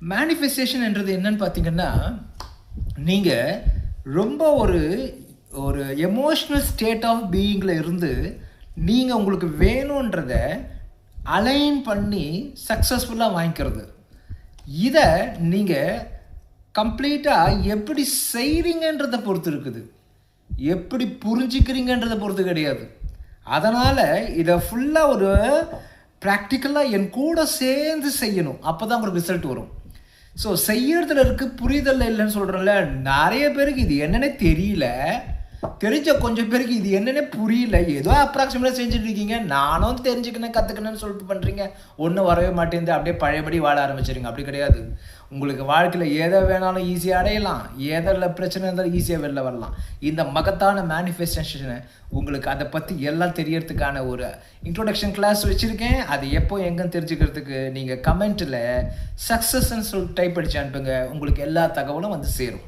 Manifestation என்றது என்னன்னு பார்த்தீங்கன்னா, நீங்கள் ரொம்ப ஒரு ஒரு எமோஷ்னல் ஸ்டேட் ஆஃப் பீயிங்கில் இருந்து நீங்கள் உங்களுக்கு வேணுன்றத அலைன் பண்ணி சக்ஸஸ்ஃபுல்லாக வாங்கிக்கிறது. இதை நீங்கள் கம்ப்ளீட்டாக எப்படி செய்கிறீங்கன்றதை பொறுத்து இருக்குது, எப்படி புரிஞ்சுக்கிறீங்கன்றதை பொறுத்து கிடையாது. அதனால் இதை ஃபுல்லாக ஒரு ப்ராக்டிக்கலாக என் கூட சேர்ந்து செய்யணும், அப்போ தான் உங்களுக்கு ரிசல்ட் வரும். ஸோ செய்யறதுல இருக்குது, புரிதல் இல்லைன்னு சொல்கிறேன்ல. நிறைய பேருக்கு இது என்னென்னே தெரியல, தெரிஞ்ச கொஞ்சம் பேருக்கு இது என்னென்ன புரியல. ஏதோ அப்ராக்சிமேட்டாக செஞ்சுட்டு இருக்கீங்க, நானும் தெரிஞ்சுக்கணும் கற்றுக்கணும்னு சொல்லிட்டு பண்ணுறீங்க, ஒன்றும் வரவே மாட்டேங்குது, அப்படியே பழையபடி வாழ ஆரம்பிச்சிருங்க. அப்படி கிடையாது. உங்களுக்கு வாழ்க்கையில் எதை வேணாலும் ஈஸியாக அடையலாம், எதில் பிரச்சனை இருந்தாலும் ஈஸியாக வெளில வரலாம். இந்த மகத்தான மேனிஃபெஸ்டேஷனை உங்களுக்கு அதை பற்றி எல்லாம் தெரியறதுக்கான ஒரு இன்ட்ரோடக்ஷன் கிளாஸ் வச்சுருக்கேன். அது எப்போ எங்கன்னு தெரிஞ்சுக்கிறதுக்கு நீங்கள் கமெண்ட்டில் சக்ஸஸ்ன்னு சொல்லி டைப் அடிச்சு அனுப்புங்க, உங்களுக்கு எல்லா தகவலும் வந்து சேரும்.